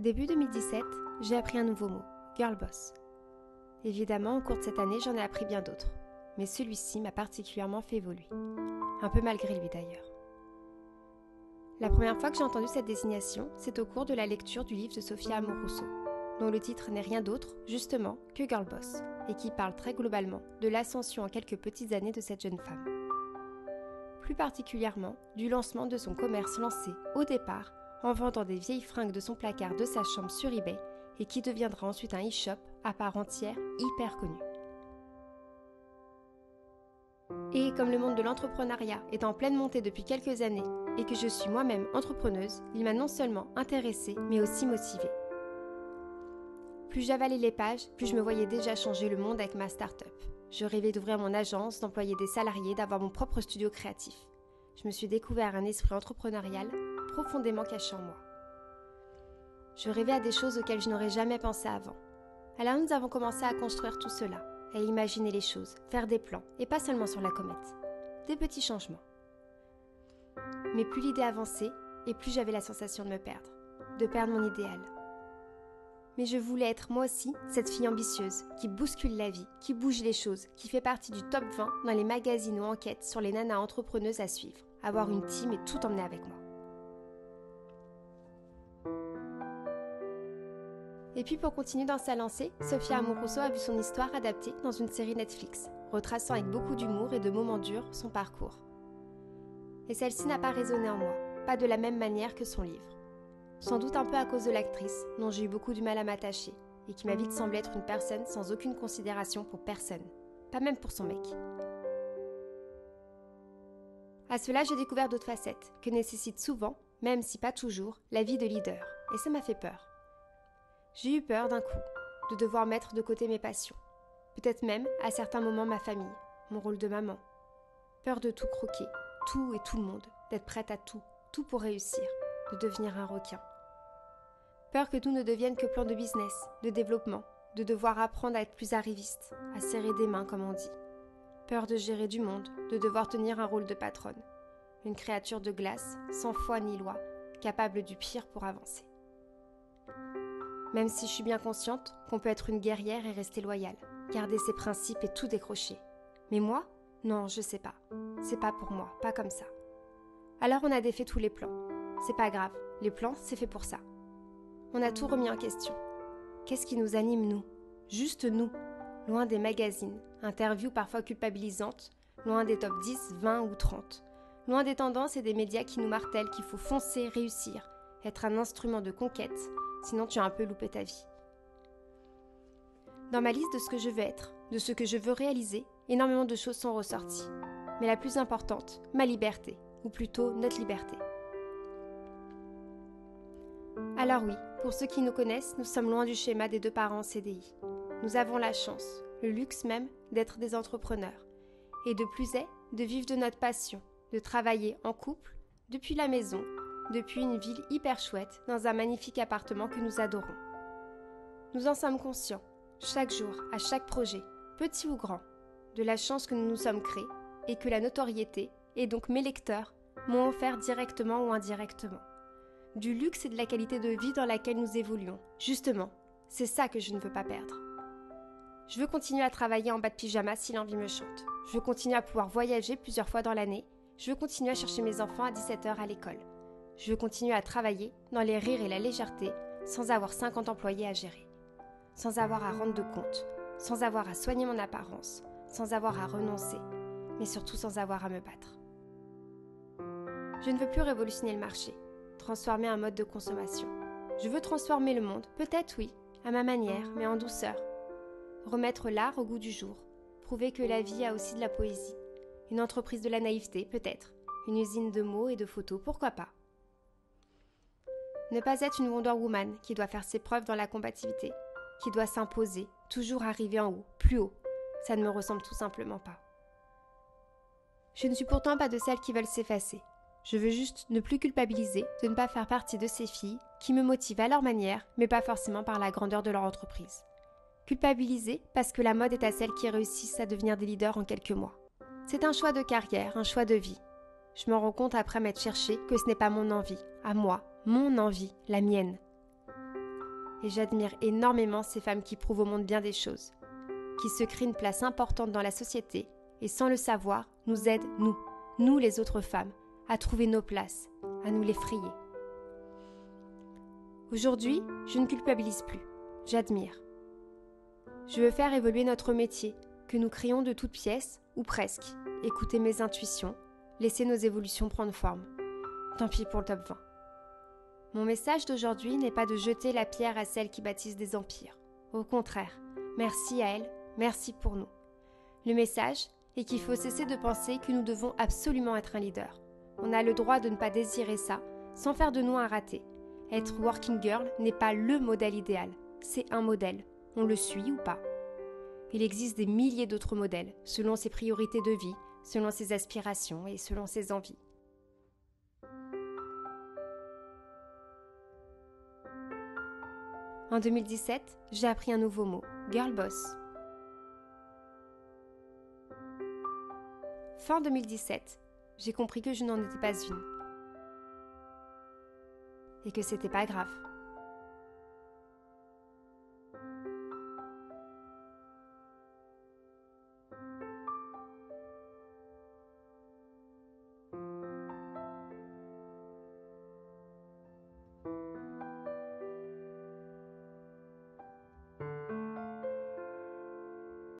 Début 2017, j'ai appris un nouveau mot, girl boss. Évidemment, au cours de cette année, j'en ai appris bien d'autres, mais celui-ci m'a particulièrement fait évoluer. Un peu malgré lui d'ailleurs. La première fois que j'ai entendu cette désignation, c'est au cours de la lecture du livre de Sophia Amoruso, dont le titre n'est rien d'autre, justement, que Girl Boss, et qui parle très globalement de l'ascension en quelques petites années de cette jeune femme. Plus particulièrement, du lancement de son commerce lancé, au départ, en vendant des vieilles fringues de son placard de sa chambre sur eBay, et qui deviendra ensuite un e-shop à part entière hyper connu. Et comme le monde de l'entrepreneuriat est en pleine montée depuis quelques années et que je suis moi-même entrepreneuse, il m'a non seulement intéressée mais aussi motivée. Plus j'avalais les pages, plus je me voyais déjà changer le monde avec ma start-up. Je rêvais d'ouvrir mon agence, d'employer des salariés, d'avoir mon propre studio créatif. Je me suis découvert un esprit entrepreneurial profondément caché en moi. Je rêvais à des choses auxquelles je n'aurais jamais pensé avant. Alors nous avons commencé à construire tout cela, à imaginer les choses, faire des plans, et pas seulement sur la comète. Des petits changements. Mais plus l'idée avançait, et plus j'avais la sensation de perdre mon idéal. Mais je voulais être moi aussi cette fille ambitieuse, qui bouscule la vie, qui bouge les choses, qui fait partie du top 20 dans les magazines ou enquêtes sur les nanas entrepreneuses à suivre, avoir une team et tout emmener avec moi. Et puis pour continuer dans sa lancée, Sophia Amoruso a vu son histoire adaptée dans une série Netflix, retraçant avec beaucoup d'humour et de moments durs son parcours. Et celle-ci n'a pas résonné en moi, pas de la même manière que son livre. Sans doute un peu à cause de l'actrice, dont j'ai eu beaucoup du mal à m'attacher, et qui m'a vite semblé être une personne sans aucune considération pour personne, pas même pour son mec. À cela, j'ai découvert d'autres facettes, que nécessite souvent, même si pas toujours, la vie de leader, et ça m'a fait peur. J'ai eu peur d'un coup, de devoir mettre de côté mes passions. Peut-être même, à certains moments, ma famille, mon rôle de maman. Peur de tout croquer, tout et tout le monde, d'être prête à tout, tout pour réussir, de devenir un requin. Peur que tout ne devienne que plan de business, de développement, de devoir apprendre à être plus arriviste, à serrer des mains comme on dit. Peur de gérer du monde, de devoir tenir un rôle de patronne. Une créature de glace, sans foi ni loi, capable du pire pour avancer. Même si je suis bien consciente qu'on peut être une guerrière et rester loyale, garder ses principes et tout décrocher. Mais moi, non, je sais pas. C'est pas pour moi, pas comme ça. Alors on a défait tous les plans. C'est pas grave, les plans, c'est fait pour ça. On a tout remis en question. Qu'est-ce qui nous anime, nous? Juste nous, loin des magazines, interviews parfois culpabilisantes, loin des top 10, 20 ou 30, loin des tendances et des médias qui nous martèlent qu'il faut foncer, réussir, être un instrument de conquête, sinon tu as un peu loupé ta vie. Dans ma liste de ce que je veux être, de ce que je veux réaliser, énormément de choses sont ressorties. Mais la plus importante, ma liberté, ou plutôt notre liberté. Alors oui, pour ceux qui nous connaissent, nous sommes loin du schéma des 2 parents en CDI. Nous avons la chance, le luxe même, d'être des entrepreneurs. Et de plus est, de vivre de notre passion, de travailler en couple, depuis la maison, depuis une ville hyper chouette, dans un magnifique appartement que nous adorons. Nous en sommes conscients, chaque jour, à chaque projet, petit ou grand, de la chance que nous nous sommes créés et que la notoriété, et donc mes lecteurs, m'ont offert directement ou indirectement. Du luxe et de la qualité de vie dans laquelle nous évoluons. Justement, c'est ça que je ne veux pas perdre. Je veux continuer à travailler en bas de pyjama si l'envie me chante. Je veux continuer à pouvoir voyager plusieurs fois dans l'année. Je veux continuer à chercher mes enfants à 17h à l'école. Je veux continuer à travailler dans les rires et la légèreté sans avoir 50 employés à gérer. Sans avoir à rendre de compte, sans avoir à soigner mon apparence, sans avoir à renoncer, mais surtout sans avoir à me battre. Je ne veux plus révolutionner le marché, transformer un mode de consommation. Je veux transformer le monde, peut-être oui, à ma manière, mais en douceur. Remettre l'art au goût du jour, prouver que la vie a aussi de la poésie. Une entreprise de la naïveté, peut-être. Une usine de mots et de photos, pourquoi pas. Ne pas être une Wonder Woman qui doit faire ses preuves dans la combativité, qui doit s'imposer, toujours arriver en haut, plus haut. Ça ne me ressemble tout simplement pas. Je ne suis pourtant pas de celles qui veulent s'effacer. Je veux juste ne plus culpabiliser de ne pas faire partie de ces filles qui me motivent à leur manière, mais pas forcément par la grandeur de leur entreprise. Culpabiliser parce que la mode est à celles qui réussissent à devenir des leaders en quelques mois. C'est un choix de carrière, un choix de vie. Je m'en rends compte après m'être cherché que ce n'est pas mon envie, à moi, mon envie, la mienne. Et j'admire énormément ces femmes qui prouvent au monde bien des choses, qui se créent une place importante dans la société et sans le savoir, nous aident, nous les autres femmes, à trouver nos places, à nous les frayer. Aujourd'hui, je ne culpabilise plus, j'admire. Je veux faire évoluer notre métier, que nous créons de toutes pièces, ou presque, écouter mes intuitions, laisser nos évolutions prendre forme. Tant pis pour le top 20. Mon message d'aujourd'hui n'est pas de jeter la pierre à celles qui bâtissent des empires. Au contraire, merci à elles, merci pour nous. Le message est qu'il faut cesser de penser que nous devons absolument être un leader. On a le droit de ne pas désirer ça, sans faire de nous un raté. Être working girl n'est pas le modèle idéal, c'est un modèle. On le suit ou pas. Il existe des milliers d'autres modèles, selon ses priorités de vie, selon ses aspirations et selon ses envies. En 2017, j'ai appris un nouveau mot, girl boss. Fin 2017, j'ai compris que je n'en étais pas une. Et que c'était pas grave.